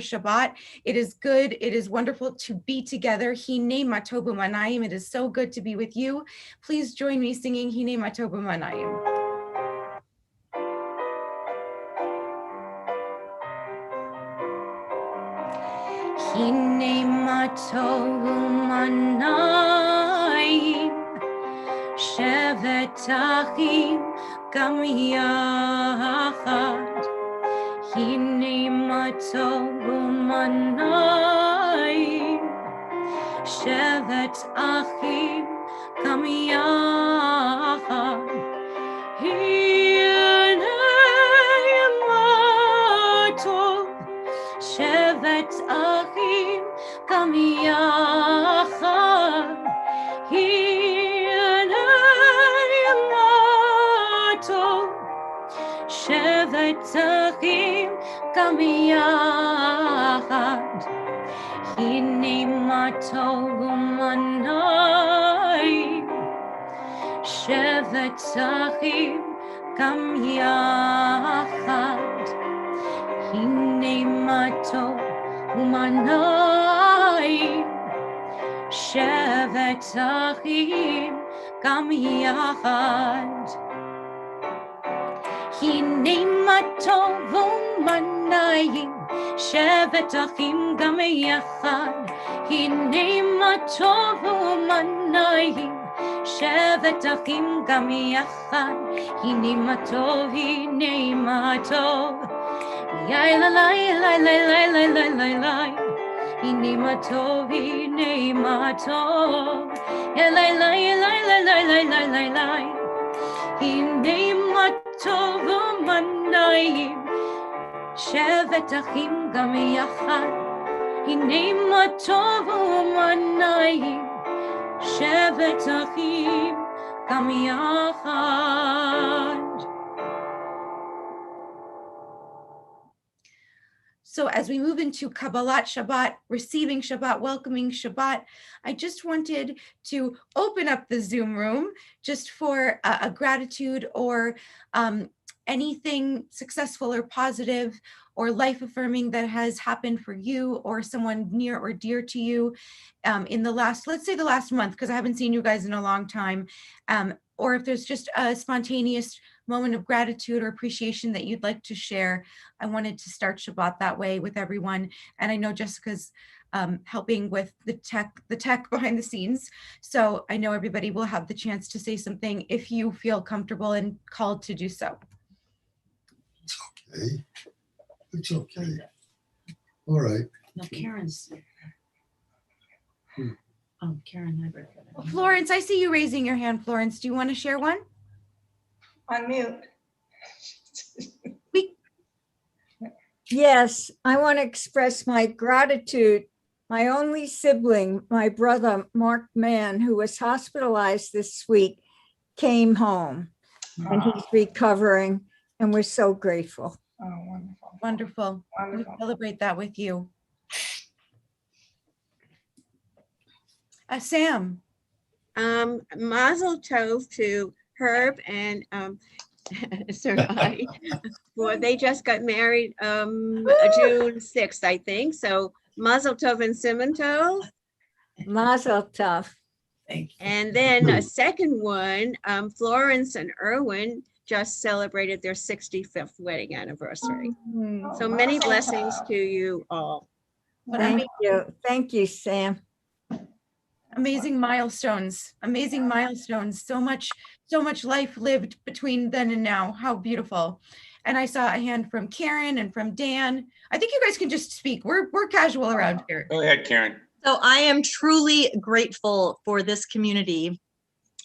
Shabbat. It is good. It is wonderful to be together. Hine Matobu Manayim. It is so good to be with you. Please join me singing Hine Matobu Manayim. Hine Matobu Manayim. Shevet Achim Gam Yachad. Hine Matobu Manayim, Shevet Achim Gam Yachad. Hine Matov, Shevet Achim Gam Yachad. Hine Matov, Shevet Achim Gam Yachad. Hine Matovu Manayim, Shevet Achim Gam Yachad. Hine Matovu Manayim, Shevet Achim Gam Yachad. Hine Matovu Manayim, Shevet Achim Gam Yachad. Hine Matovu Manayim, Shevet Achim Gam Yachad. Hine Matov, Hine Matov, Yai la la la la la la la la la. Hine Matov, Hine Matov, Yai la la la la la la la la la. Hine Matovu Manayim, Shevet Achim Gam Yachad. Hine Matovu Manayim, Shevet Achim Gam Yachad. So as we move into Kabbalat Shabbat, receiving Shabbat, welcoming Shabbat, I just wanted to open up the Zoom room just for a gratitude or anything successful or positive or life-affirming that has happened for you or someone near or dear to you in the last, let's say the last month, because I haven't seen you guys in a long time. Or if there's just a spontaneous moment of gratitude or appreciation that you'd like to share. I wanted to start Shabbat that way with everyone. And I know Jessica's helping with the tech behind the scenes. So I know everybody will have the chance to say something if you feel comfortable and called to do so. It's okay. It's okay. All right. No, Karen's. Oh, Karen Hyberg. Well, Florence, I see you raising your hand, Florence. Do you want to share one? On mute. Yes, I want to express my gratitude. My only sibling, my brother, Mark Mann, who was hospitalized this week, came home and he's recovering, and we're so grateful. Oh, wonderful. Wonderful. Wonderful. We celebrate that with you. Sam. Mazel tov to Herb and Sarai. Well, they just got married June 6th, I think. So Mazel tov and Simon tov. Mazel tov. Thank you. And then a second one, Florence and Erwin just celebrated their 65th wedding anniversary. So many blessings to you all. Thank you. Thank you, Sam. Amazing milestones, amazing milestones. So much life lived between then and now. How beautiful. And I saw a hand from Karen and from Dan. I think you guys can just speak. We're casual around here. Go ahead, Karen. So I am truly grateful for this community.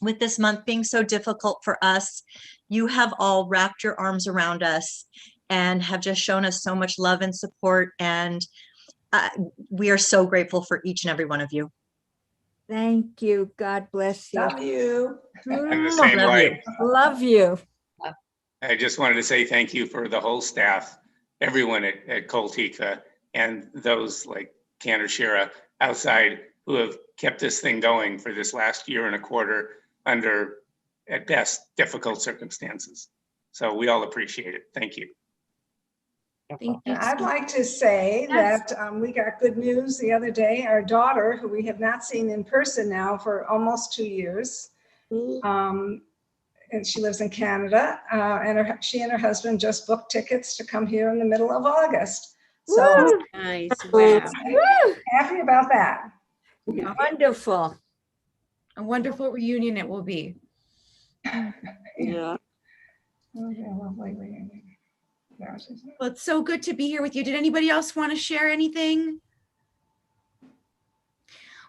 With this month being so difficult for us, you have all wrapped your arms around us and have just shown us so much love and support. And we are so grateful for each and every one of you. Thank you. God bless you. Love you. I'm the same way. Love you. I just wanted to say thank you for the whole staff, everyone at Coltica, and those like Cantor, Shira outside who have kept this thing going for this last year and a quarter under, at best, difficult circumstances. So we all appreciate it. Thank you. Thank you. And I'd like to say Yes. that we got good news the other day. Our daughter, who we have not seen in person now for almost 2 years, and she lives in Canada, and she and her husband just booked tickets to come here in the middle of August. So Woo, Nice, wow. woo, happy about that. wonderful. A wonderful reunion it will be. Yeah. Okay, lovely reunion. There she is. Well, it's so good to be here with you. Did anybody else want to share anything?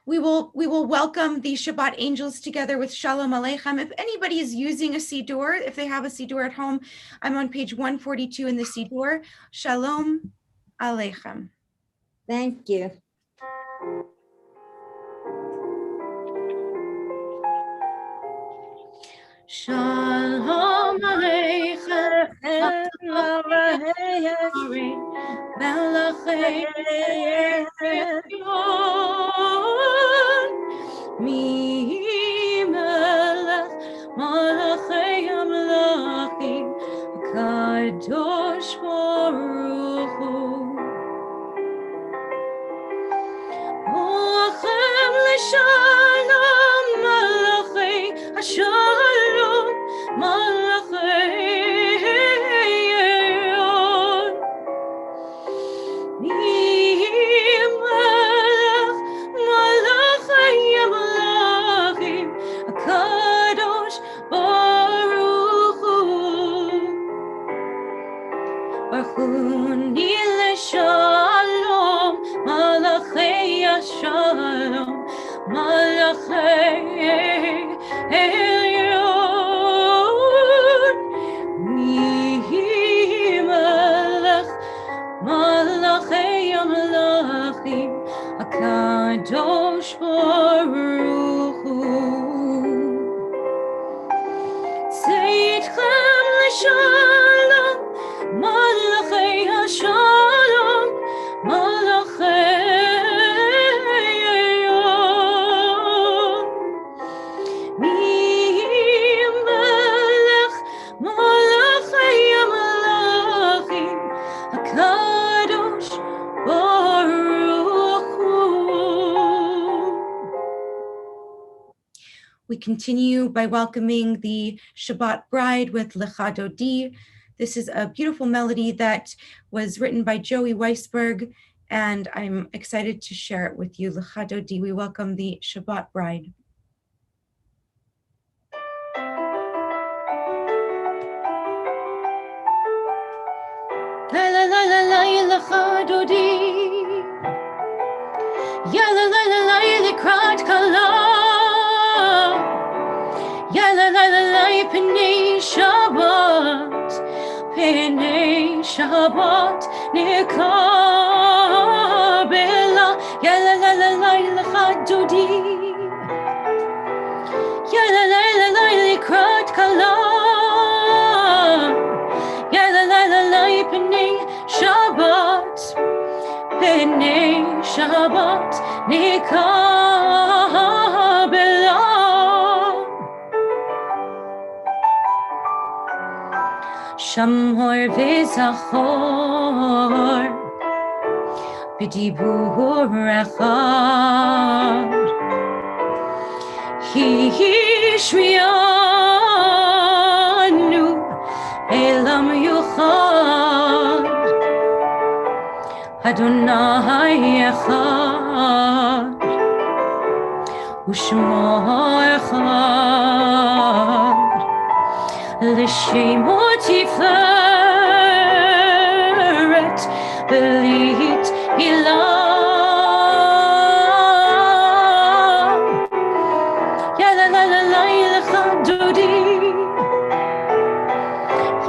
We will welcome the Shabbat angels together with Shalom Aleichem. If anybody is using a Siddur, if they have a Siddur at home, I'm on page 142 in the Siddur. Shalom Aleichem. Thank you. Shalom Aleichem. Melachei Mi melech malachei hamlachim Kadosh Baruch Hu Olachem l'shalom malachei hashalom malachei Shalom, Malachei Elyon, Mi Melech, Malachei Amlachim, HaKadosh Baruch Hu. Tzidchem l'shalom, Malachei Hashalom, Malachei We continue by welcoming the Shabbat bride with Lecha Dodi. This is a beautiful melody that was written by Joey Weisberg, and I'm excited to share it with you. Lecha Dodi, we welcome the Shabbat bride. La la la la la Lecha Dodi, ya la la la la Lekrat Kala. Ya la la la la Penei Shabbat, Penei Shabbat Nekabela. Ya la la la la Lecha Dodi, Ya la la la la Lekrat Kala. Ya la la la la Penei Shabbat, Penei Shabbat Nekabela. Shamor v'zachor b'dibur echad hishrianu elam yuchad Adonai echad u'shmo echad L'shemo tiferet belit hilah. Ya la la la la Lecha Dodi,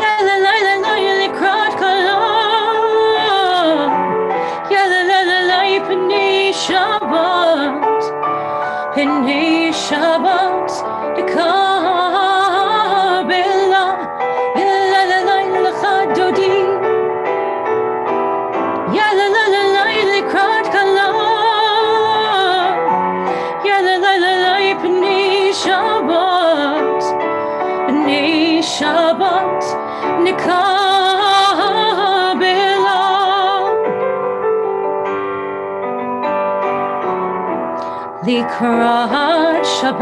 Ya la la la la Lekrat Kala. Ya la la la la Penei Shabbat, Penei Shabbat Nekabela. Ya la la la Lecha Dodi, Ya la la la la Lekrat Kala. Ya la la la la Penei Shabbat, Penei Shabbat Nekabela. לקראת שבת,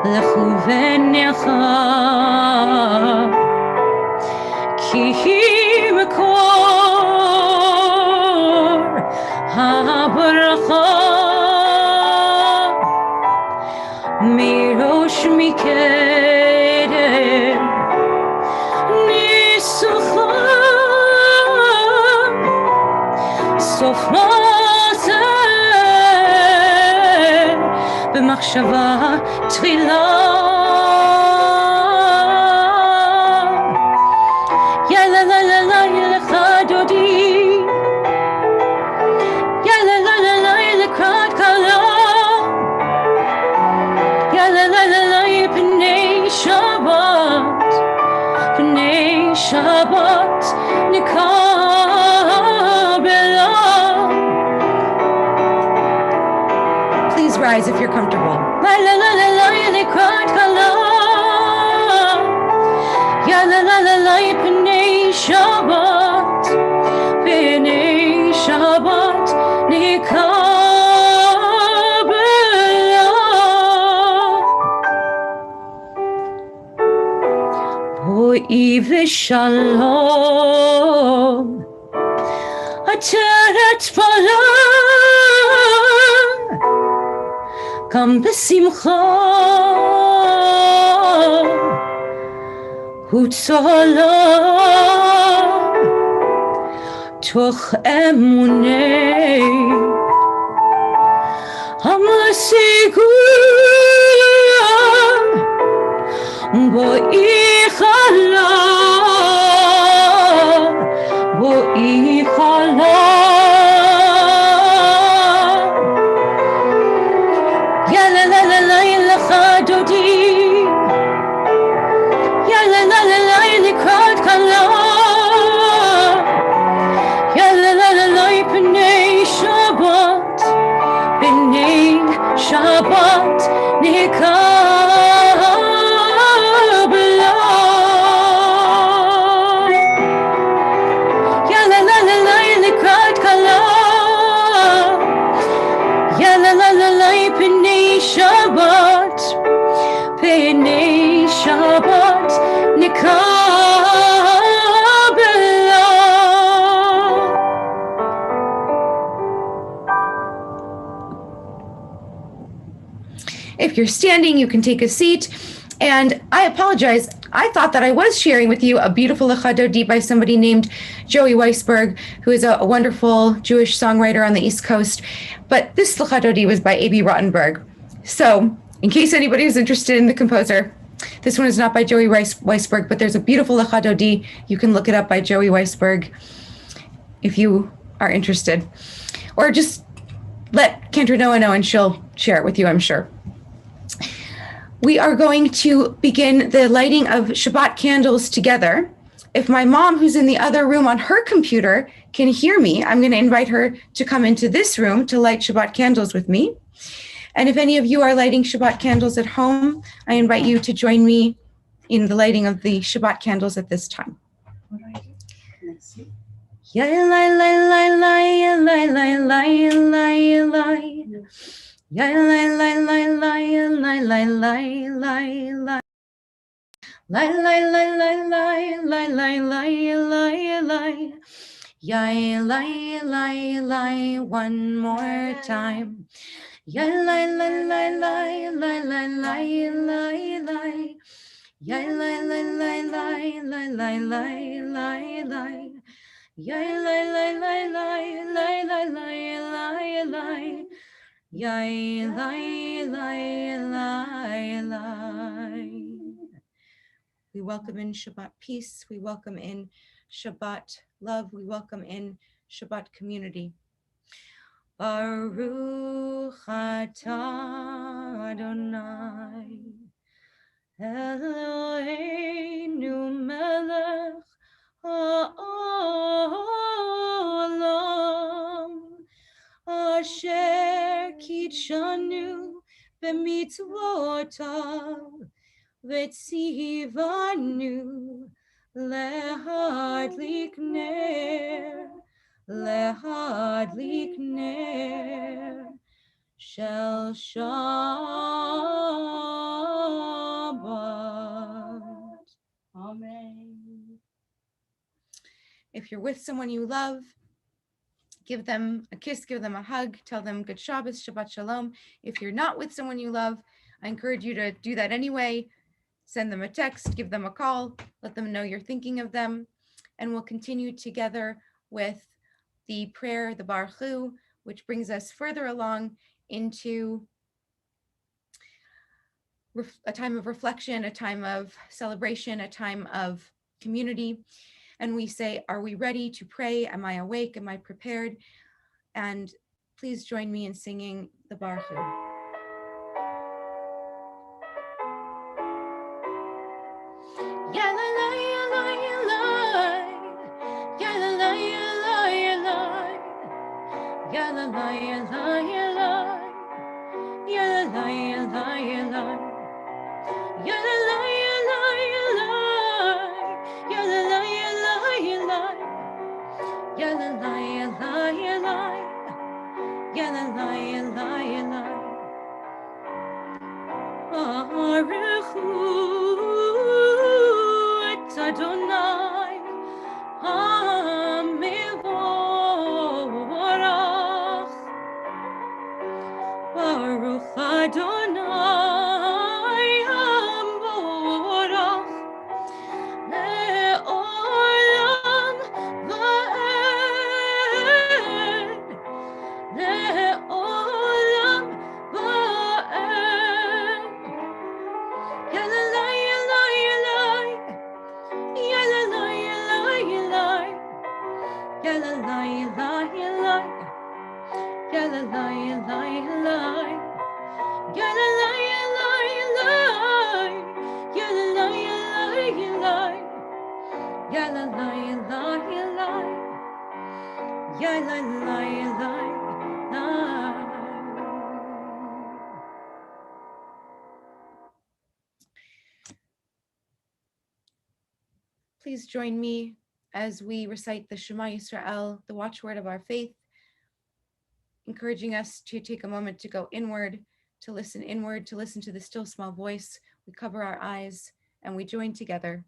לכו ונלכה, כי היא מקור הברכה, מראש מקדם ניסוחה, סוף מעשה במחשבה תחילה. יא לה לה לה לה לך דודי, יא לה לה לה לה לקראת כלה, יא לה לה לה לה פני שבת, פני שבת נקבלה. Please rise if you're comfortable. La la la la la לקראת כלה, יא לה לה לה לה פני שבת, פני שבת נקבלה. בואי ושלום, עטרת פלה, גם בשמחה וצהלה, תוך אמוני המשיגה, בואי חלה, בואי חלה. יא לה לה לה לה לך דודי, יא לה לה לה לה לקראת כלה, יא לה לה לה לה פני שבת, פני שבת נקבלה. יא לה לה לה לה לקראת כלה, יא לה לה לה לה פני שבת, פני שבת נקבלה. If you're standing, you can take a seat. And I apologize. I thought that I was sharing with you a beautiful Lecha Dodi by somebody named Joey Weisberg, who is a wonderful Jewish songwriter on the East Coast. But this Lecha Dodi was by A.B. Rottenberg. So in case anybody is interested in the composer, this one is not by Joey Weisberg, but there's a beautiful Lecha Dodi. You can look it up by Joey Weisberg if you are interested. Or just let Cantor know and she'll share it with you, I'm sure. We are going to begin the lighting of Shabbat candles together. If my mom, who's in the other room on her computer, can hear me, I'm going to invite her to come into this room to light Shabbat candles with me. And if any of you are lighting Shabbat candles at home, I invite you to join me in the lighting of the Shabbat candles at this time. Ya la la la la ya la la la ya la ya la ya la la la la ya la la la la la la la la la la la la la ya la ya la ya la la la one more time. Ya la la la la la la la ya la la ya la la la la la la la la. Ya la la la la la la la la la. Ya la la la la. We welcome in Shabbat peace. We welcome in Shabbat love. We welcome in Shabbat community. Baruch atah Adonai Eloheinu melech ha'olam asher kitshanu b'mitzvotav v'tzivanu lehadlik ner madlik ner shel Shabbat. Amen. If you're with someone you love, give them a kiss, give them a hug, tell them good Shabbos, Shabbat Shalom. If you're not with someone you love, I encourage you to do that anyway. Send them a text, give them a call, let them know you're thinking of them. And we'll continue together with the prayer, the Baruch Hu, which brings us further along into a time of reflection, a time of celebration, a time of community. And we say, are we ready to pray? Am I awake? Am I prepared? And please join me in singing the Baruch Hu. Adonai HaMevorach Baruch Adonai HaMevorach Le'olam va'ed Le'olam va'ed Yalai Yalai Yalai Yalalai, yalai, yalai. Yalalai, yalai, yalai. Yalalai, yalai, yalai. Yalalai, yalai, yalai. Yalalai, yalai, yalai. Yalalai, yalai, yalai. Yalalai, yalai, yalai. Please join me as we recite the Shema Yisrael, the watchword of our faith, encouraging us to take a moment to go inward, to listen to the still small voice. We cover our eyes and we join together.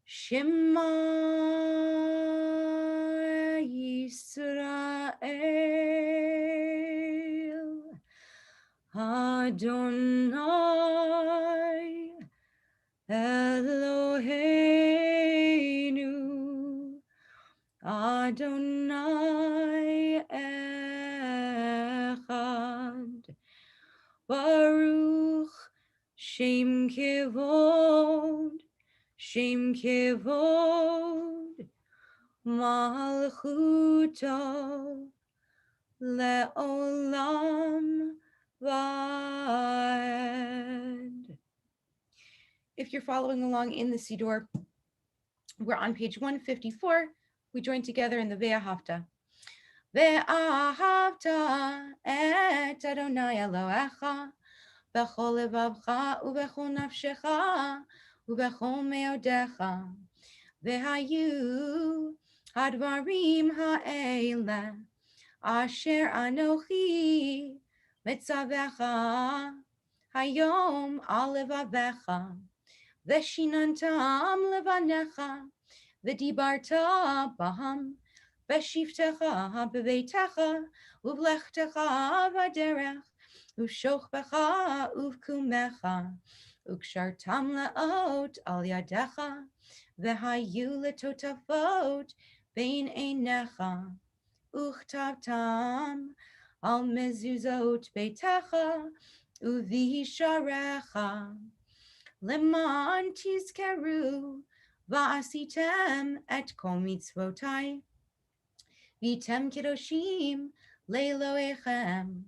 Shema Yisrael, Adonai Eloheinu, Adonai Echad, Baruch Shem Kevod, Malchuto Le'olam Vaed. If you're following along in the Siddur, we're on page 154. We join together in the Ve'ahavta. Ve'ahavta et Adonai Elohecha b'chol levavcha u'b'chol nafshecha u'b'chol me'odecha. Ve'hayu hadvarim ha'ele asher anochi mitzavecha hayom al levavecha. Veshinantam levanecha, v'dibarta baham, v'shiftecha b'veitecha, uvlechtecha v'derech, uvshochbecha uvkumecha, ukshartam leot al yadecha, v'hayu letotafot bein einecha, uchtavtam al mezuzot beitecha, uvisharecha. Leman tizkeru va'asitem et kol mitzvotai v'tem kedoshim le'elohechem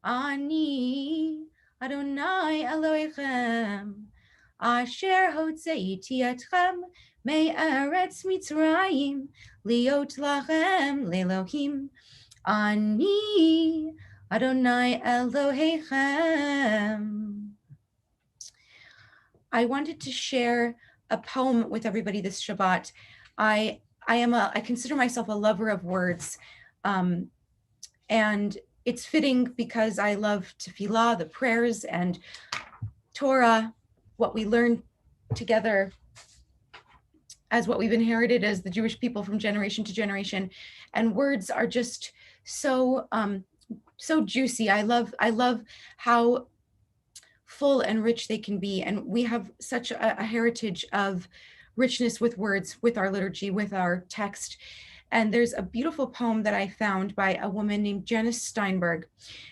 ani Adonai Elohechem asher hotzeiti etchem me'eretz Mitzrayim liot lachem le'elohim ani Adonai Elohechem. I wanted to share a poem with everybody this Shabbat. I consider myself a lover of words. And it's fitting because I love tefillah, the prayers, and Torah, what we learn together as what we've inherited as the Jewish people from generation to generation. And words are just so so juicy. I love how full and rich they can be. And we have such a heritage of richness with words, with our liturgy, with our text. And there's a beautiful poem that I found by a woman named Janice Steinberg.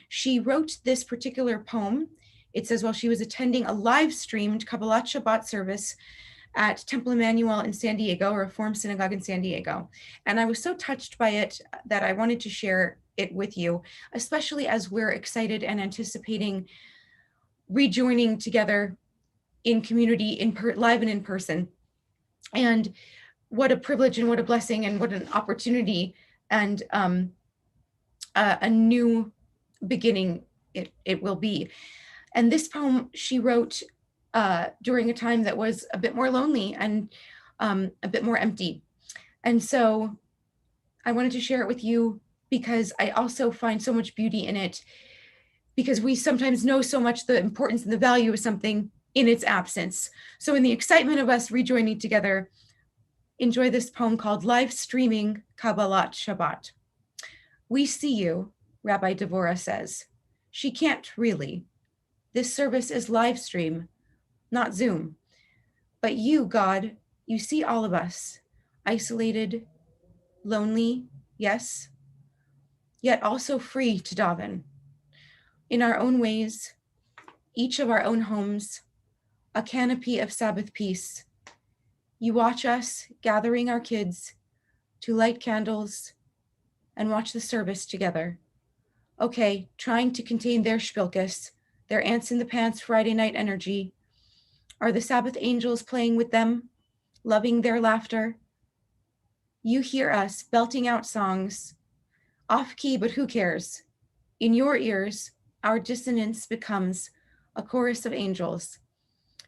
She wrote this particular poem. It says, while she was attending a live streamed Kabbalat Shabbat service at Temple Emmanuel in San Diego, a Reform Synagogue in San Diego. And I was so touched by it that I wanted to share it with you, especially as we're excited and anticipating rejoining together in community, live and in person. And what a privilege and what a blessing and what an opportunity and a new beginning it will be. And this poem she wrote during a time that was a bit more lonely and a bit more empty. And so I wanted to share it with you because I also find so much beauty in it, because we sometimes know so much the importance and the value of something in its absence. So in the excitement of us rejoining together, enjoy this poem called Live Streaming Kabbalat Shabbat. We see you, Rabbi Devorah says. She can't really. This service is live stream, not Zoom. But you, God, you see all of us, isolated, lonely, yes, yet also free to daven. In our own ways, each of our own homes, a canopy of Sabbath peace. You watch us gathering our kids to light candles and watch the service together. Okay, trying to contain their shpilkus, their ants in the pants Friday night energy. Are the Sabbath angels playing with them, loving their laughter? You hear us belting out songs, off key, but who cares? In your ears, our dissonance becomes a chorus of angels.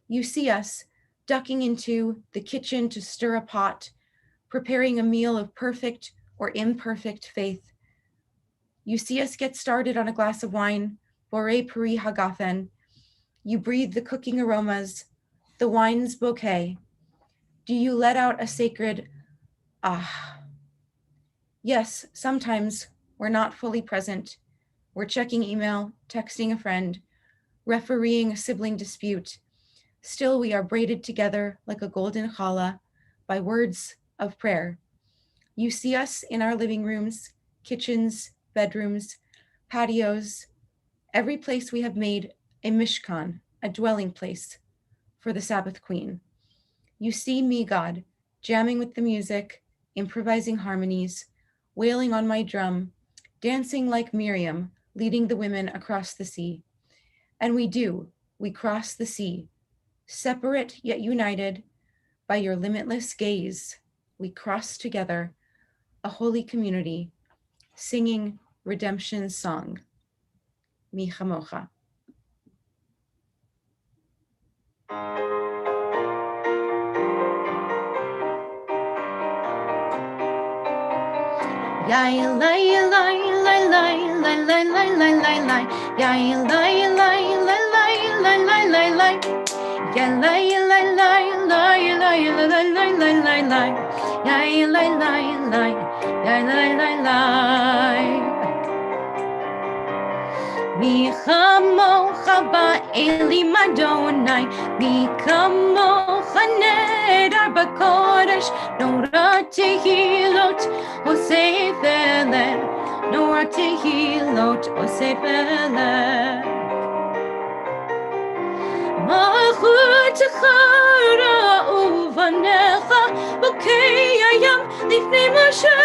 You see us ducking into the kitchen to stir a pot, preparing a meal of perfect or imperfect faith. You see us get started on a glass of wine, Borei Puri Hagafen. You breathe the cooking aromas, the wine's bouquet. Do you let out a sacred ah? Yes, sometimes we're not fully present. We're checking email, texting a friend, refereeing a sibling dispute. Still, we are braided together like a golden challah by words of prayer. You see us in our living rooms, kitchens, bedrooms, patios, every place we have made a mishkan, a dwelling place for the Sabbath Queen. You see me, God, jamming with the music, improvising harmonies, wailing on my drum, dancing like Miriam, leading the women across the sea. And we cross the sea, separate yet united by your limitless gaze. We cross together, a holy community, singing redemption's song. Mi chamocha. Yai lai lai lai lai lai lai lai lai lai lai. Yai lai lai lai lai lai lai lai lai. Yai lai lai lai lai lai lai lai lai lai lai. Yai lai lai lai lai lai lai lai. Mi chamocha ba'elim Adonai, mi kamocha neder b'kodesh, nora tehilot osef eleh, nora tehilot osef eleh. Malchutecha ra'u vanecha, bokei hayam lifnei Moshe,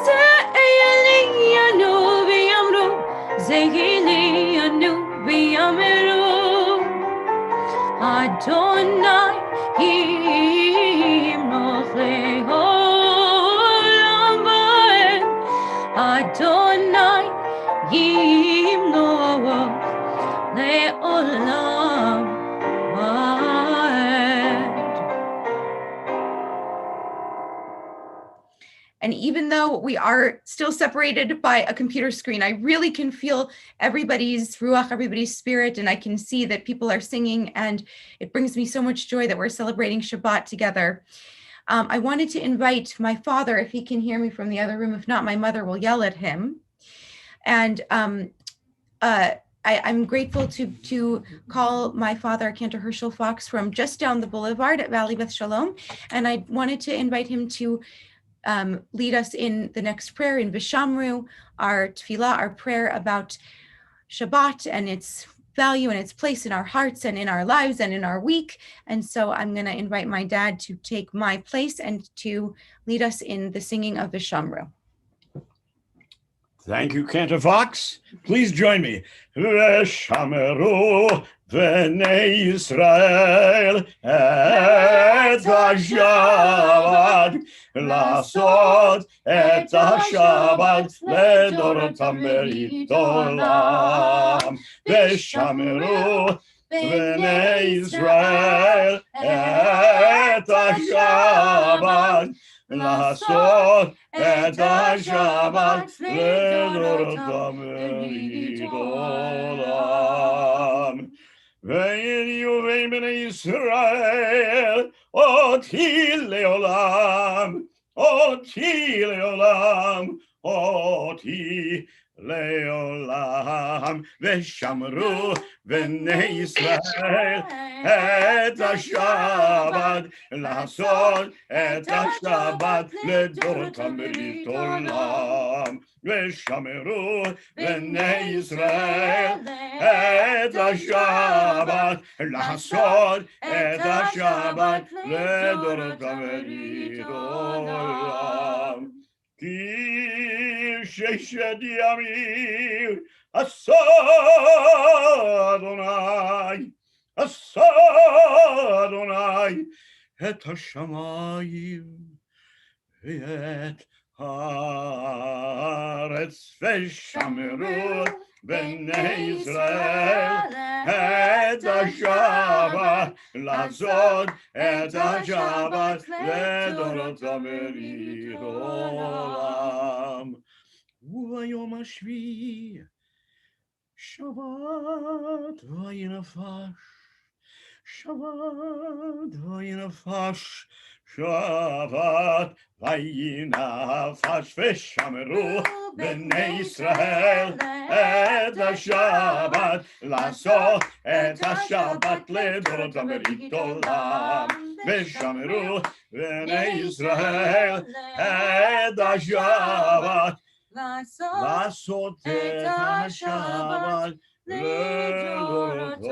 ze'eliyanu v'yamru, ze'eliyanu v'yameru, Adonai yimloch le'olam va'ed, Adonai yimloch le'olam va'ed. And even though we are still separated by a computer screen, I really can feel everybody's ruach, everybody's spirit, and I can see that people are singing, and it brings me so much joy that we're celebrating Shabbat together. I wanted to invite my father, if he can hear me from the other room. If not, my mother will yell at him. And I'm grateful to call my father, Cantor Herschel Fox, from just down the boulevard at Valley Beth Shalom. And I wanted to invite him to lead us in the next prayer in Vishamru, our tefillah, our prayer about Shabbat and its value and its place in our hearts and in our lives and in our week. And so I'm going to invite my dad to take my place and to lead us in the singing of Vishamru. Thank you, Cantor Fox. Please join me. Veshameru v'nei Yisrael et ha-Shabbat לעשות את השבת לדורותם ברית עולם. ושמרו בני ישראל את השבת לעשות את השבת לדורותם ברית עולם. ויהיו בני ישראל אותי לעולם, אותי לעולם, אותי לעולם. ושמרו בני ישראל את השבת לעשות את השבת לדורותם ברית עולם. ושמרו בני ישראל את השבת לעשות את השבת לדורותם ברית עולם. כי ששת ימים עשה אדוני, עשה אדוני את השמיים ואת הארץ. ושמרו בני ישראל את השבת לעשות את השבת לדורותם ברית עולם. וביום השביעי שבת וינפש, שבת וינפש, שבת וינפש. ושמרו בני ישראל את השבת לעשות את השבת לדורותם ברית עולם. ושמרו בני ישראל את השבת לעשות את השבת לדורותם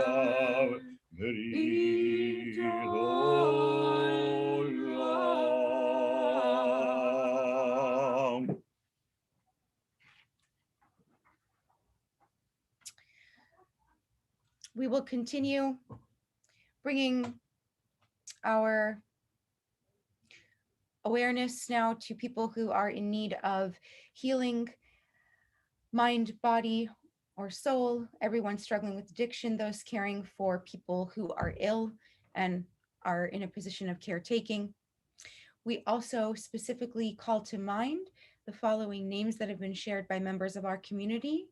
ברית עולם. We will continue bringing our awareness now to people who are in need of healing, mind, body, or soul, everyone struggling with addiction, those caring for people who are ill and are in a position of caretaking. We also specifically call to mind the following names that have been shared by members of our community: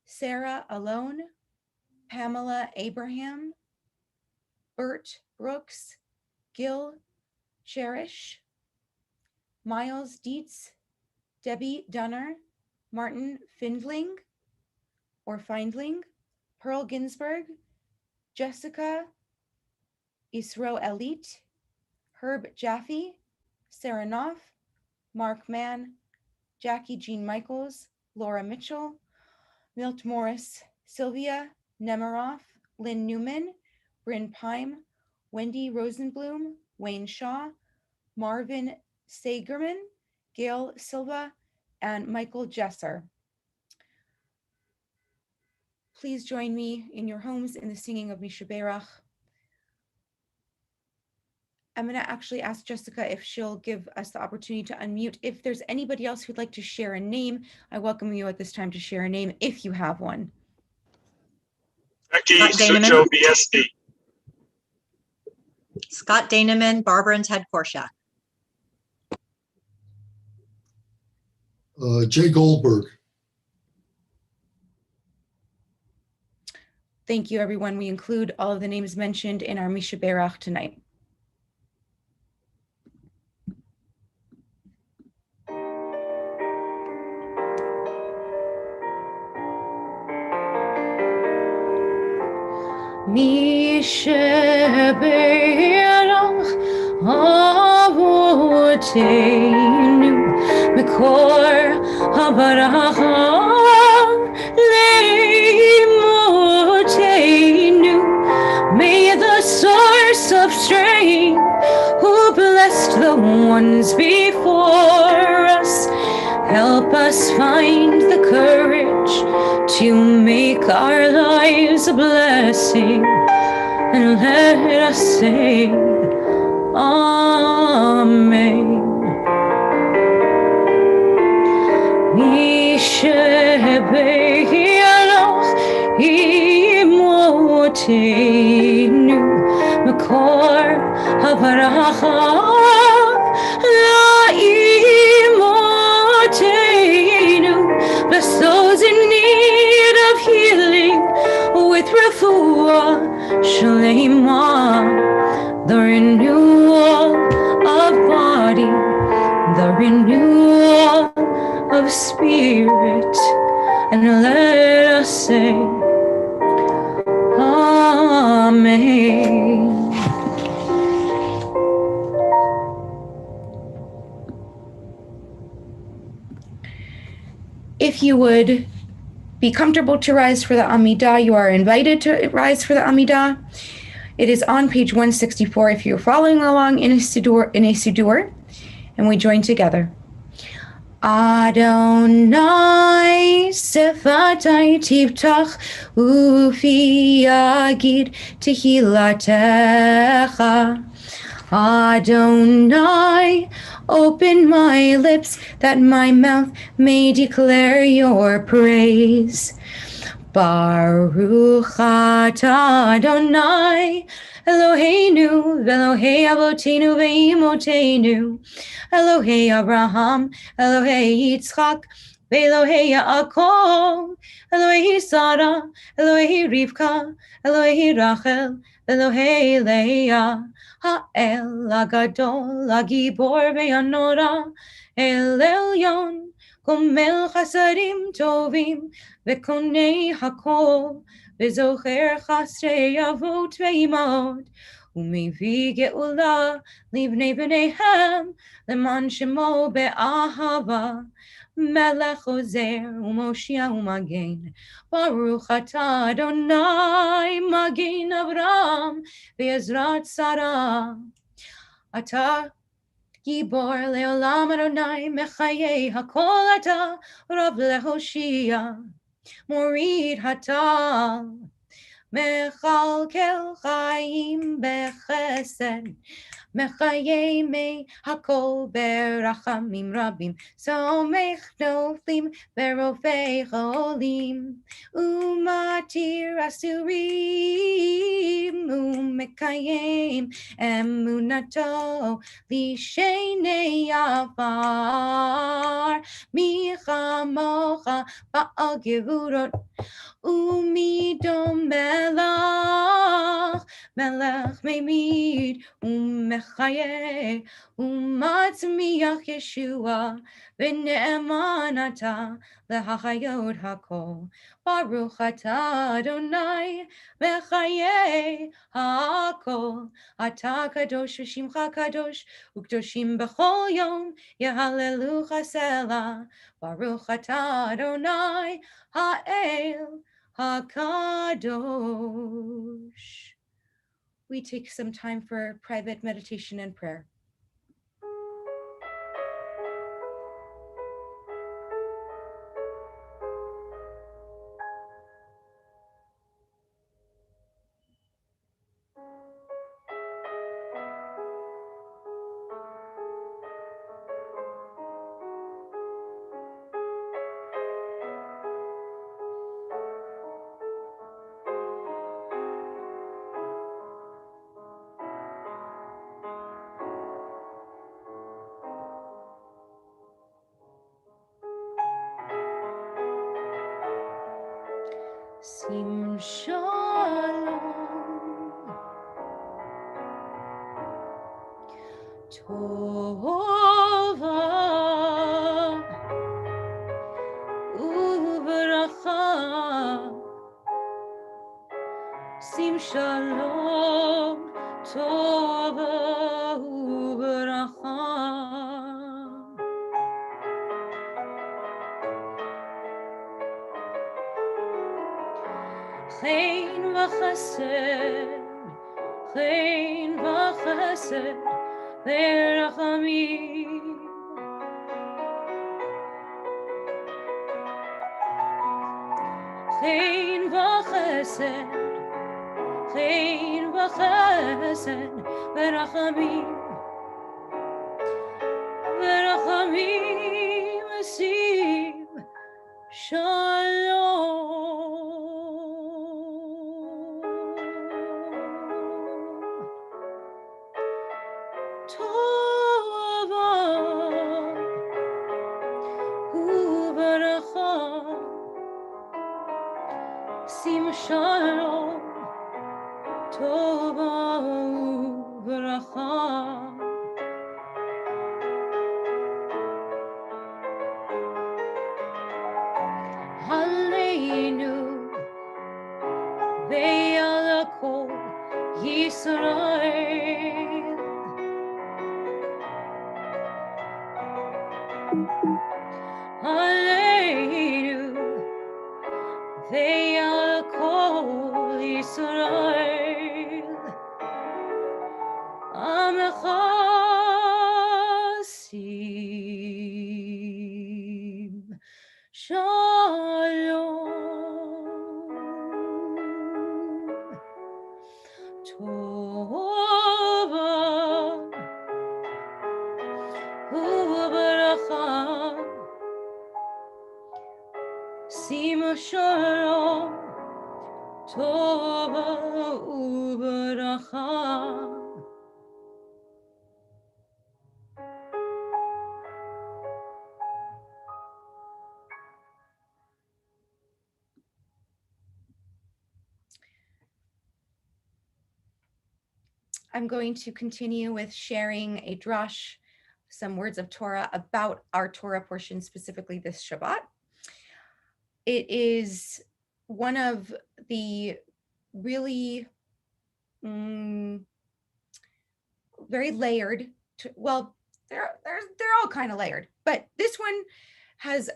Sarah Alone, Pamela Abraham, Bert Brooks, Gil Cherish, Miles Dietz, Debbie Dunner, Martin Findling, Pearl Ginsburg, Jessica Isro Elite, Herb Jaffe, Sarah Knopf, Mark Mann, Jackie Jean Michaels, Laura Mitchell, Milt Morris, Sylvia Nemiroff, Lynn Newman, Bryn Pime, Wendy Rosenblum, Wayne Shaw, Marvin Sagerman, Gail Silva, and Michael Jesser. Please join me in your homes in the singing of Mishaberach. I'm going to actually ask Jessica if she'll give us the opportunity to unmute. If there's anybody else who'd like to share a name, I welcome you at this time to share a name if you have one. Becky Scott Daneman. Sucho BSD. Scott Daneman, Barbara and Ted Korshak. Jay Goldberg. Thank you, everyone. We include all of the names mentioned in our Misha Berach tonight. Misha Berach Avotenu Mekor HaBaracha Leimotenu. May the source of strength, who blessed the ones before us, help us find the courage to make our lives a blessing, and let us say Amen. Mishebehialoch imotenu Mekor HaBaracha La'imotenu. Bless those in need of healing with refuah shlema, the renewal of body, the renewal of spirit, and let us say Amen. If you would be comfortable to rise for the Amidah, you are invited to rise for the Amidah. It is on page 164 if you're following along in a Siddur, and we join together. Adonai sefatai tiftach ufi yagid tehilatecha. Adonai, open my lips that my mouth may declare your praise. Baruch atah Adonai, Eloheinu, Elohei Avotenu ve'imotenu, Elohei Abraham, Elohei Yitzchak, ve'Elohei Yaakov, Elohei Sarah, Elohei Rivka, Elohei Rachel, Elohei Leah, Ha'el Agadol, Agibor ve'anora, El Elyon, Gomel Chasadim Tovim, Vekonei Hakol, Vezocher Chasrei Avot ve'imot, Umevi Geula, Livnei B'neihem, Leman Shemo be'ahava, Melech Ozer, Umoshia Umagen, Baruch atah Adonai, Magen Avram, Ve'ezrat Sarah, Atah Gibor leolam Adonai, Mechayei hakol atah, Rav lehoshia, Morid hatal, Mechalkel chaim bechesed, Mechayei me hakol berachamim rabim, Somech noflim berofei cholim, Umatir asurim, Umekayem emunato, Lishenei afar, Michamocha ba'al gevurot, Umidom melach, Melech memid, Umechaye, Umatzmiach Yeshua, V'ne'emanata, Lehachayot hakol, Baruch atah Adonai, Mechaye hakol, Atah kadosh v'shimcha kadosh, Ukdoshim b'chol yom, Yehallelu chasela, Baruch atah Adonai, Ha'el HaKadosh. We take some time for private meditation and prayer. Sim Shalom. Tova Uveracha. Sim Shalom. Tova Uveracha. Chen v'chesed, chen v'chesed, v'rachamim. Chen v'chesed, chen v'chesed, v'rachamim. V'rachamim esim shalom. Tova uveracha. Sim shalom. Tova uveracha. Aleinu ve'al kol Yisrael. Aleinu ve'al kol Yisrael. Amecha sim shalom. Tova uveracha. Sim shalom. Tova uveracha. I'm going to continue with sharing a drush, some words of Torah about our Torah portion, specifically this Shabbat. It is one of the really very layered, well, they're all kind of layered, but this one has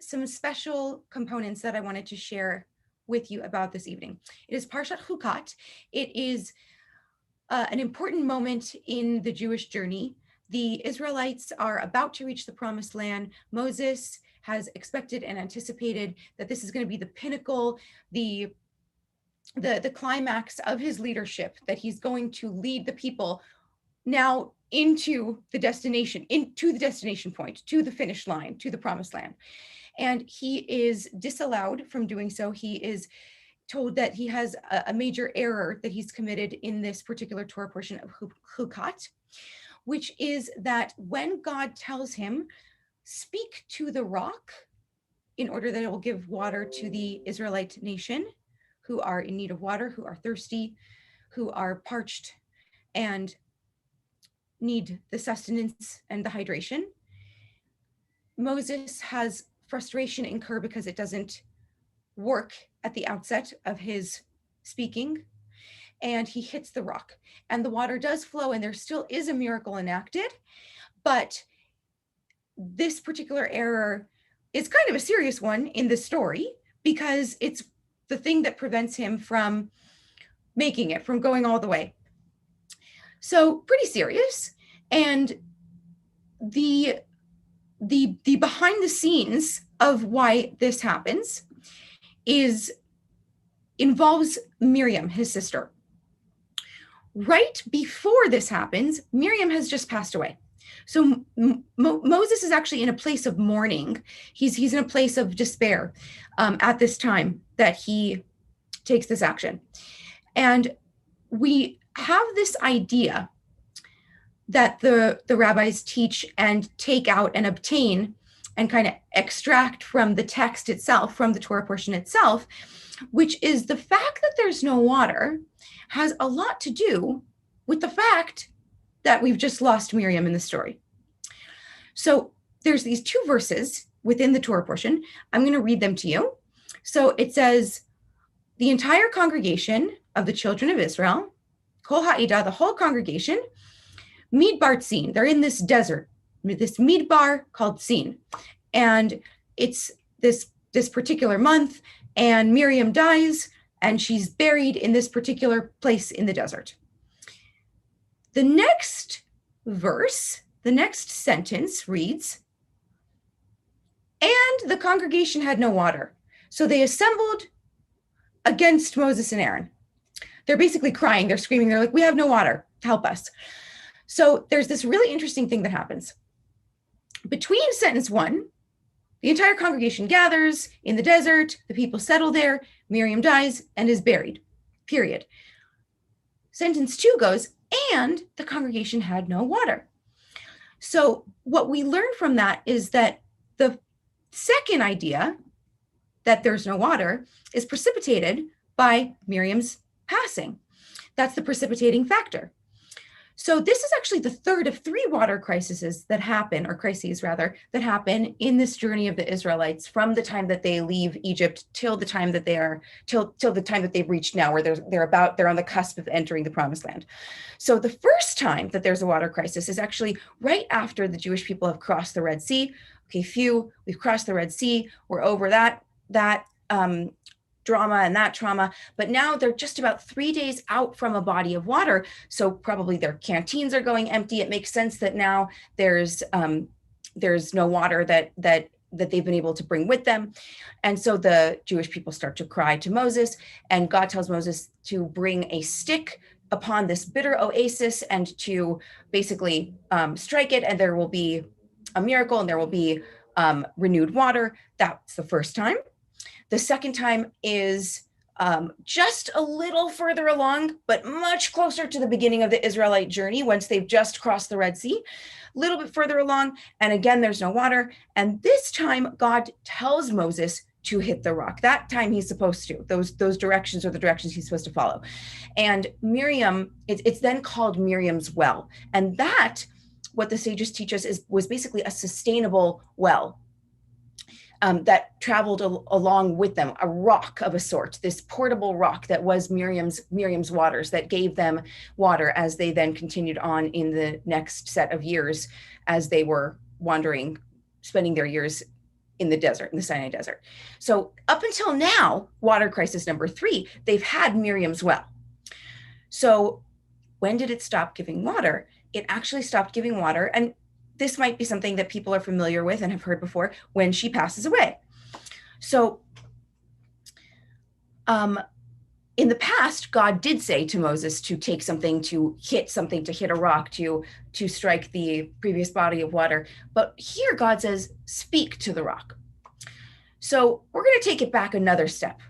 some special components that I wanted to share with you about this evening. It is Parshat Chukat. It is an important moment in the Jewish journey. The Israelites are about to reach the promised land. Moses has expected and anticipated that this is going to be the pinnacle, the climax of his leadership, that he's going to lead the people now into the destination point, to the finish line, to the promised land. And he is disallowed from doing so. He is told that he has a major error that he's committed in this particular Torah portion of Chukat, which is that when God tells him, speak to the rock in order that it will give water to the Israelite nation who are in need of water, who are thirsty, who are parched and need the sustenance and the hydration, Moses has frustration incur because it doesn't work at the outset of his speaking, and he hits the rock and the water does flow and there still is a miracle enacted. But this particular error is kind of a serious one in the story because it's the thing that prevents him from making it, from going all the way. So pretty serious. And the behind the scenes of why this happens involves Miriam, his sister. Right before this happens, Miriam has just passed away. So Moses is actually in a place of mourning. He's in a place of despair at this time that he takes this action. And we have this idea that the rabbis teach and take out and obtain and kind of extract from the text itself, from the Torah portion itself, which is the fact that there's no water has a lot to do with the fact that we've just lost Miriam in the story. So there's these two verses within the Torah portion. I'm going to read them to you. So it says, the entire congregation of the children of Israel, Kol Ha'ida, the whole congregation, Midbar Tzin, they're in this desert, this Midbar called Tzin. And it's this particular month, and Miriam dies, and she's buried in this particular place in the desert. The next verse, the next sentence reads, and the congregation had no water, so they assembled against Moses and Aaron. They're basically crying, they're screaming, they're like, we have no water, help us. So there's this really interesting thing that happens. Between sentence 1, the entire congregation gathers in the desert, the people settle there, Miriam dies and is buried, period. Sentence 2 goes, and the congregation had no water. So what we learn from that is that the second idea, that there's no water, is precipitated by Miriam's passing. That's the precipitating factor. So this is actually the third of 3 water crises that happen in this journey of the Israelites from the time that they leave Egypt till the time that they've reached now, where they're on the cusp of entering the promised land. So the first time that there's a water crisis is actually right after the Jewish people have crossed the Red Sea. Okay, we've crossed the Red Sea, we're over that drama and that trauma, but now they're just about 3 days out from a body of water. So probably their canteens are going empty. It makes sense that now there's no water that they've been able to bring with them. And so the Jewish people start to cry to Moses, and God tells Moses to bring a stick upon this bitter oasis and to basically strike it, and there will be a miracle and there will be renewed water. That's the first time. The second time is just a little further along, but much closer to the beginning of the Israelite journey once they've just crossed the Red Sea, a little bit further along. And again, there's no water. And this time God tells Moses to hit the rock. That time he's supposed to. Those directions are the directions he's supposed to follow. And Miriam, it's then called Miriam's well. And that, what the sages teach us, was basically a sustainable well. That traveled along with them, a rock of a sort, this portable rock that was Miriam's waters, that gave them water as they then continued on in the next set of years as they were wandering, spending their years in the desert, in the Sinai desert. So up until now, water crisis number 3, they've had Miriam's well. So when did it stop giving water? It actually stopped giving water, and this might be something that people are familiar with and have heard before, when she passes away. So in the past, God did say to Moses to take something, to hit a rock, to strike the previous body of water. But here God says, speak to the rock. So we're going to take it back another step.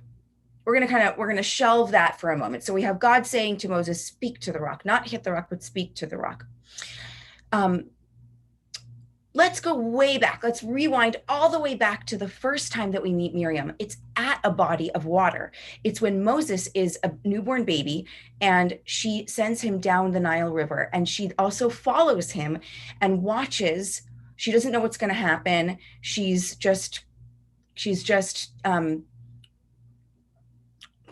We're going to shelve that for a moment. So we have God saying to Moses, speak to the rock, not hit the rock, but speak to the rock. Let's go way back. Let's rewind all the way back to the first time that we meet Miriam. It's at a body of water. It's when Moses is a newborn baby and she sends him down the Nile River, and she also follows him and watches. She doesn't know what's going to happen. She's just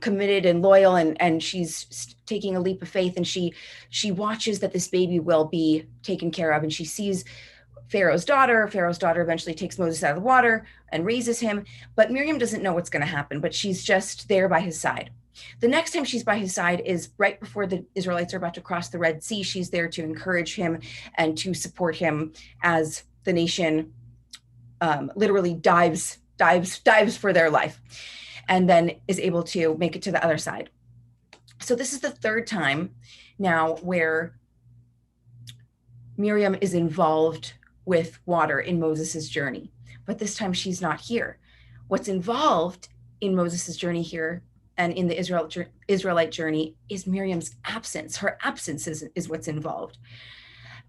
committed and loyal, and she's taking a leap of faith, and she watches that this baby will be taken care of, and she sees Pharaoh's daughter eventually takes Moses out of the water and raises him, but Miriam doesn't know what's going to happen, but she's just there by his side. The next time she's by his side is right before the Israelites are about to cross the Red Sea. She's there to encourage him and to support him as the nation literally dives for their life, and then is able to make it to the other side. So this is the third time now where Miriam is involved with water in Moses's journey, but this time she's not here. What's involved in Moses's journey here and in the Israelite journey is Miriam's absence. Her absence is what's involved.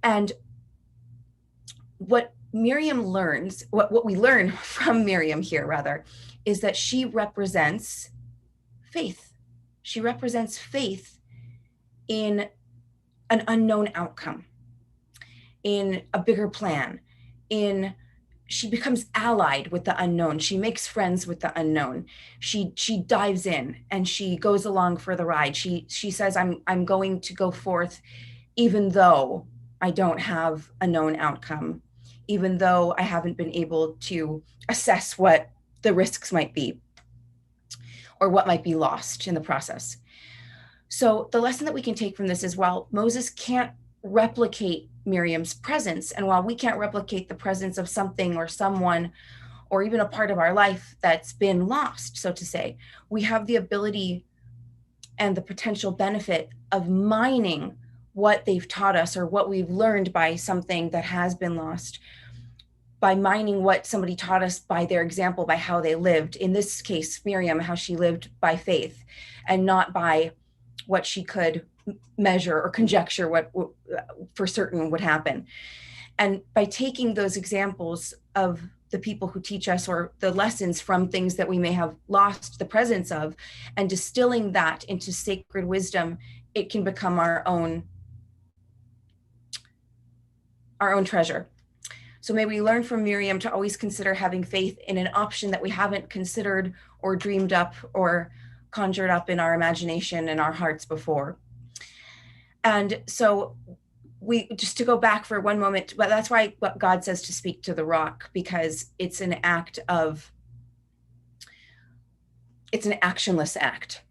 And what Miriam learns, what we learn from Miriam here rather, is that she represents faith. She represents faith in an unknown outcome, in a bigger plan, she becomes allied with the unknown. She makes friends with the unknown. She dives in and she goes along for the ride. She says, I'm going to go forth even though I don't have a known outcome, even though I haven't been able to assess what the risks might be or what might be lost in the process. So the lesson that we can take from this is, while Moses can't replicate Miriam's presence, and while we can't replicate the presence of something or someone or even a part of our life that's been lost, so to say, we have the ability and the potential benefit of mining what they've taught us or what we've learned by something that has been lost, by mining what somebody taught us by their example, by how they lived. In this case, Miriam, how she lived by faith and not by what she could measure or conjecture what for certain would happen. And by taking those examples of the people who teach us, or the lessons from things that we may have lost the presence of, and distilling that into sacred wisdom, it can become our own treasure. So may we learn from Miriam to always consider having faith in an option that we haven't considered or dreamed up or conjured up in our imagination and our hearts before. And so we, just to go back for one moment, but that's why what God says to speak to the rock, because it's an act of, it's an actionless act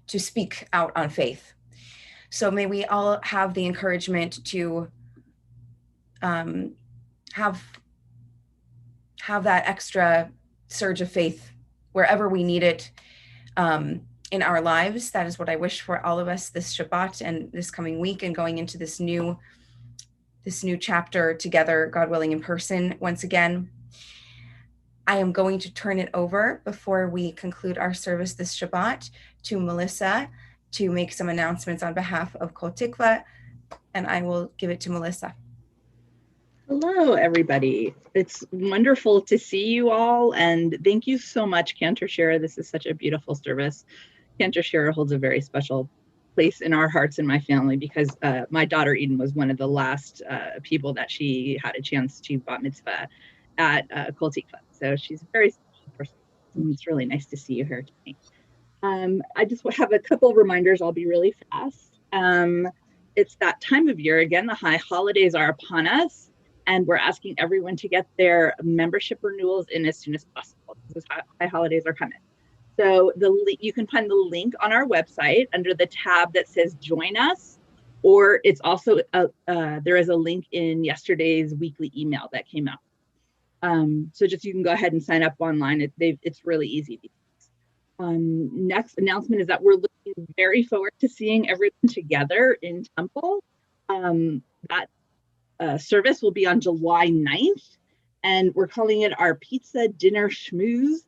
to speak out on faith. So may we all have the encouragement to have that extra surge of faith wherever we need it in our lives. That is what I wish for all of us this Shabbat and this coming week, and going into this new chapter together, God willing, in person once again. I am going to turn it over before we conclude our service this Shabbat to Melissa to make some announcements on behalf of Kol Tikva, and I will give it to Melissa. Hello, everybody. It's wonderful to see you all, and thank you so much, Cantor Shira. This is such a beautiful service. Cantor Shira holds a very special place in our hearts and my family, because my daughter Eden was one of the last people that she had a chance to bat mitzvah at Kol Tikva. So she's a very special person, and it's really nice to see you here tonight. I just have a couple of reminders. I'll be really fast. It's that time of year again. The high holidays are upon us, and we're asking everyone to get their membership renewals in as soon as possible, because high holidays are coming. So you can find the link on our website under the tab that says Join Us, or it's also there is a link in yesterday's weekly email that came out. So just you can go ahead and sign up online. It's really easy. Next announcement is that we're looking very forward to seeing everyone together in Temple. That service will be on July 9th, and we're calling it our Pizza Dinner Schmooze.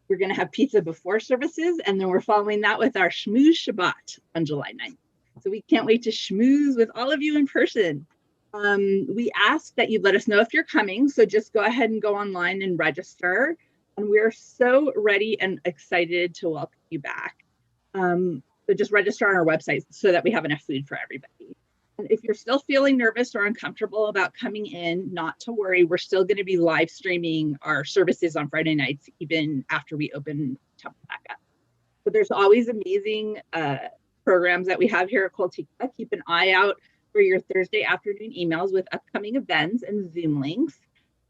We're going to have pizza before services, and then we're following that with our Schmooze Shabbat on July 9th. So we can't wait to schmooze with all of you in person. We ask that you let us know if you're coming, so just go ahead and go online and register. And we're so ready and excited to welcome you back. So just register on our website so that we have enough food for everybody. And if you're still feeling nervous or uncomfortable about coming in, not to worry. We're still going to be live streaming our services on Friday nights, even after we open Temple back up. But there's always amazing programs that we have here at Kol Tikva. Keep an eye out for your Thursday afternoon emails with upcoming events and Zoom links.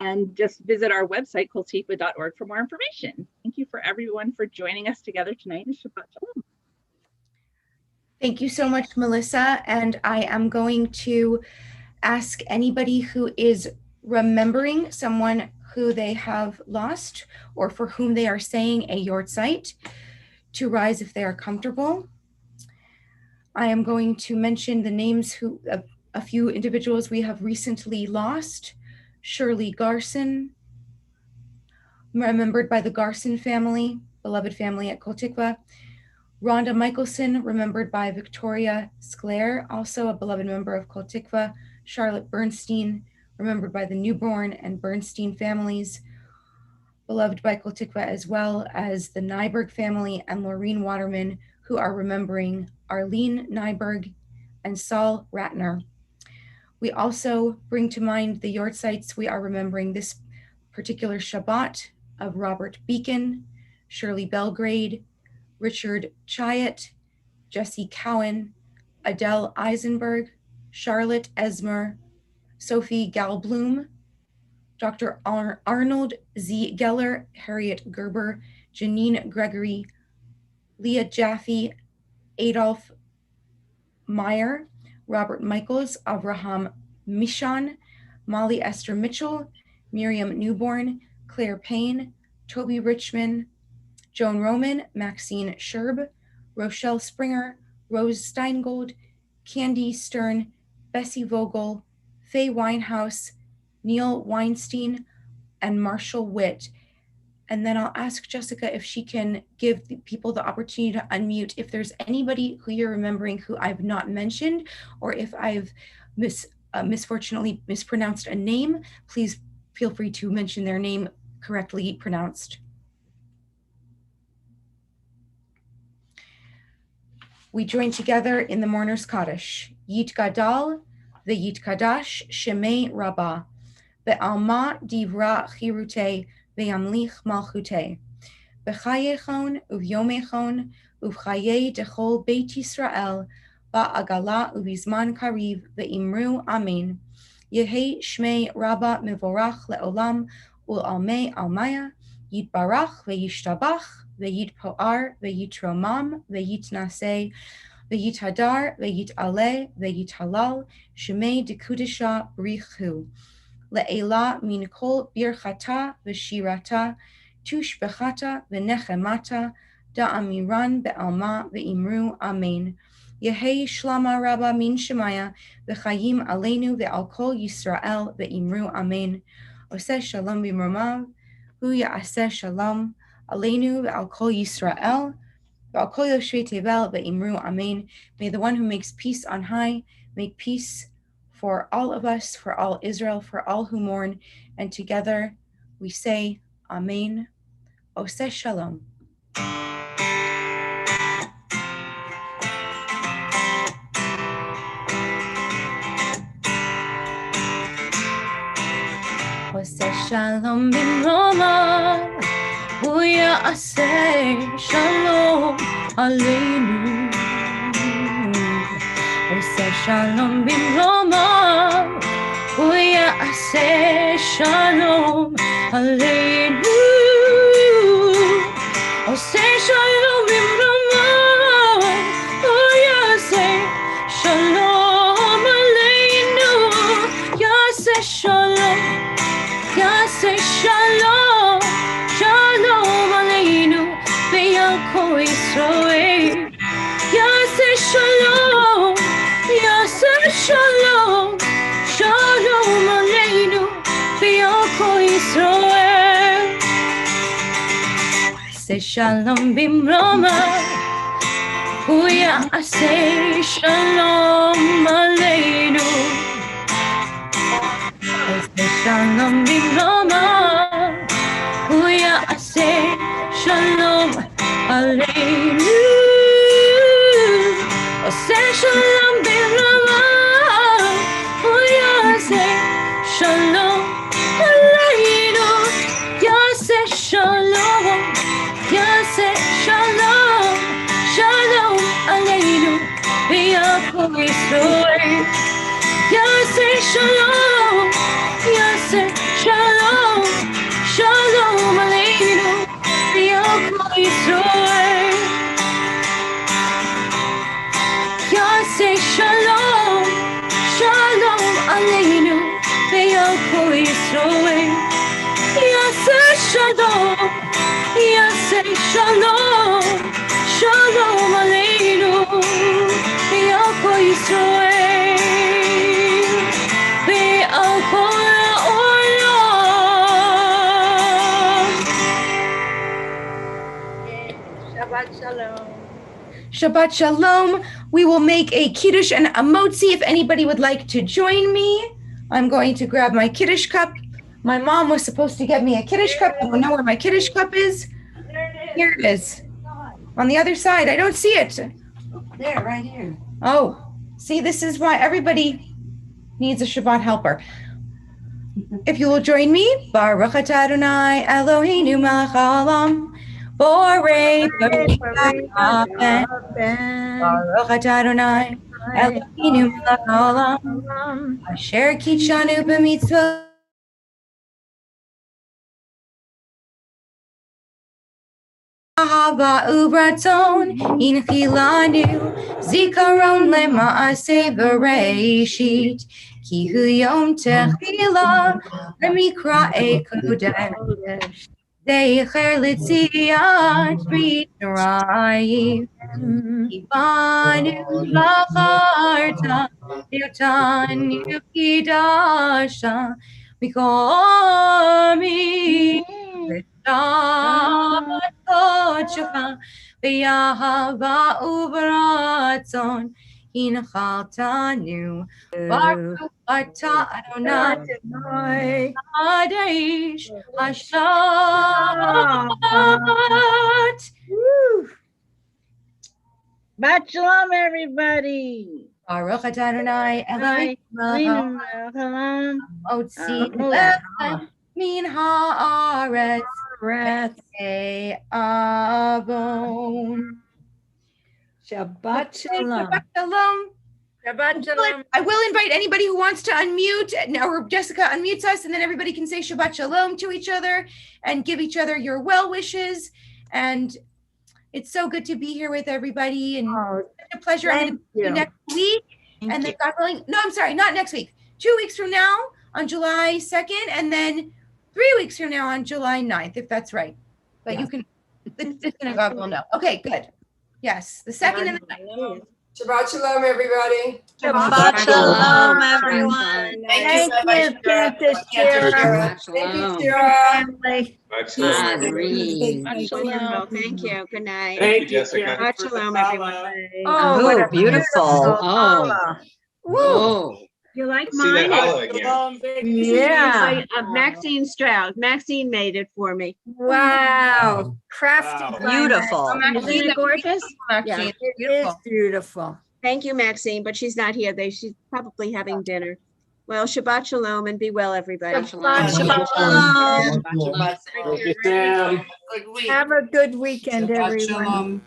And just visit our website, koltikva.org, for more information. Thank you for everyone for joining us together tonight, and Shabbat Shalom. Thank you so much, Melissa. And I am going to ask anybody who is remembering someone who they have lost or for whom they are saying a yortzeit to rise if they are comfortable. I am going to mention the names of a few individuals we have recently lost. Shirley Garson, remembered by the Garson family, beloved family at Kol Tikva. Rhonda Michelson, remembered by Victoria Sclair, also a beloved member of Kol Tikva. Charlotte Bernstein, remembered by the Newborn and Bernstein families. beloved by Kol Tikva, as well as the Nyberg family and Laureen Waterman, who are remembering Arlene Nyberg and Saul Ratner. We also bring to mind the Yortzites we are remembering this particular Shabbat of Robert Beacon, Shirley Belgrade, Richard Chiat, Jesse Cowan, Adele Eisenberg, Charlotte Esmer, Sophie Galblum, Dr. Arnold Z. Geller, Harriet Gerber, Janine Gregory, Leah Jaffe, Adolph Meyer, Robert Michaels, Avraham Mishon, Molly Esther Mitchell, Miriam Newborn, Claire Payne, Toby Richmond, Joan Roman, Maxine Sherb, Rochelle Springer, Rose Steingold, Candy Stern, Bessie Vogel, Faye Winehouse, Neil Weinstein, and Marshall Witt. And then I'll ask Jessica if she can give the people the opportunity to unmute if there's anybody who you're remembering who I've not mentioned, or if I've misfortunately mispronounced a name, please feel free to mention their name correctly pronounced. We join together in the Mourner's Kaddish. Yit Gadal, Ve'yit Kadash, Shemei Rabbah, Be'alma Divra Chirute, Ve'amlich Malchute, B'chayechon, Uvyomechon, Uvchaye Dechol Beit Yisrael, Ba'agala Uvizman Kariv, Ve'imru Amen. Yehi Shmei Rabbah Mevorach Le'olam, Ul'almei Almaya, Yitbarach Ve'yishtabach, Ve'yit Po'ar, Ve'yit Romam, Ve'yit Naseh, Ve'yit Hadar, Ve'yit Ale, Ve'yit Halal, Shemei Dekudisha Brichu, Le'ela Min Kol Birchata Ve'shirata, Tush Bechata Ve'nechemata, Da'amiran Be'alma Ve'imru Amen. Yehi Shlama Rabba Min Shemaya, Ve'chayim Aleinu Ve'al Kol Yisrael Ve'imru Amen. Oseh Shalom B'mromav, Hu Ya'aseh Shalom Aleinu Ve'al Kol Yisrael, Ve'al Kol Yoshvei Tevel Ve'imru Amen. May the one who makes peace on high make peace for all of us, for all Israel, for all who mourn. And together we say, Amen. Oseh Shalom. Oseh Shalom B'mromav, Hu Ya'aseh Shalom Aleinu. Oseh Shalom B'mromav, Hu Ya'aseh Shalom Aleinu. Oseh Shalom B'mromav, Hu Ya'aseh Shalom Aleinu. Ya'aseh Shalom, Ya'aseh Shalom, Shalom Aleinu, Ve'al Kol Yisrael. Ya'aseh Shalom, Ya'aseh Shalom, Shalom Aleinu, Ve'al Kol Yisrael. Ya'aseh Shalom B'mromav, Hu Ya'aseh Shalom Aleinu. Oseh Shalom B'mromav, Hu Ya'aseh Shalom Aleinu. Oseh Shalom B'mromav, Hu Ya'aseh Shalom Aleinu. Ya'aseh Shalom, Ya'aseh Shalom, Shalom Aleinu, Ve'al Kol Yisrael. Ya'aseh Shalom, Ya'aseh Shalom, Shalom Aleinu, Ve'al Kol Yisrael. Ya'aseh Shalom, Shalom Aleinu, Ve'al Kol Yisrael. Ya'aseh Shalom, Ya'aseh Shalom, Shalom Aleinu, Ve'al Kol Yisrael. Ve'al Kol Ha'olam. Shabbat Shalom. Shabbat Shalom. We will make a Kiddush and a motzi if anybody would like to join me. I'm going to grab my Kiddush cup, My mom was supposed to get me a Kiddush cup. I don't know where my Kiddush cup is. Here it is. On the other side. I don't see it. There, right here. Oh, see, this is why everybody needs a Shabbat helper. If you will join me, Baruch atah Adonai Eloheinu melech haolam, borei pari haven. Baruch atah Adonai Eloheinu melech haolam, asher kitshanu b'mitzvot. Ahava ubraton inchilanu zikaron lema'aseh bereshit ki hu yom techila lemikra'e kodesh zecher litziat b'Yisrael kibanu v'acharta dirtanu kidasha mikomi V'yahava uvratzon hinchaltanu Baruch atah Adonai Adaish Hashat. Shabbat shalom, everybody. Baruch atah Adonai Eloheinu Eloheinu melech haolam. motzi Oh. lechem min haaretz avon. Shabbat shalom. Shabbat shalom. Shabbat shalom. I will invite anybody who wants to unmute. Now, Jessica unmutes us, and then everybody can say Shabbat shalom to each other and give each other your well wishes. And it's so good to be here with everybody, and Oh, such a pleasure. I'm going to thank see you you. next week, and then God willing, no, I'm sorry, not next week. 2 weeks from now on July 2nd, and then 3 weeks from now on July 9th, if that's right. But you can, the synagogue will know. Okay, good. Yes, the 2nd and the 9th. Shabbat shalom, everybody. Shabbat shalom, everyone. Thank you, Cantor, Shira. Thank you, Shira. Family. Shabbat shalom. Shabbat shalom. Thank you. Good night. Thank you, Jessica. Shabbat shalom, everyone. Oh, what a beautiful. challah. Woo. You like See that mine? challah again. Yeah. Maxine Stroud. Maxine made it for me. Wow. Crafted. Wow. by Beautiful. Maxine. Isn't it gorgeous? Maxine, It is beautiful. beautiful. Thank you, Maxine, but she's not here. She's probably having dinner. Well, Shabbat shalom and be well, everybody. Shabbat shalom. Have a good weekend, everyone.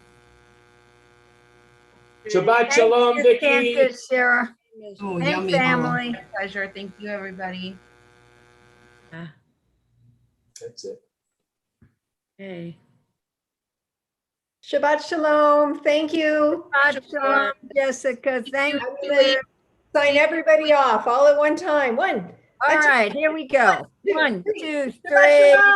Shabbat shalom, Thank you, Vicky. Cantor, Shira. Oh, And yummy. family. Pleasure. Thank you, everybody. That's it. Hey. Shabbat shalom. Thank you. Shabbat shalom, Jessica. Thank I'm you. gonna sign everybody off all at one time. One. All right, here we go. 1, 2, Shabbat 3. shalom.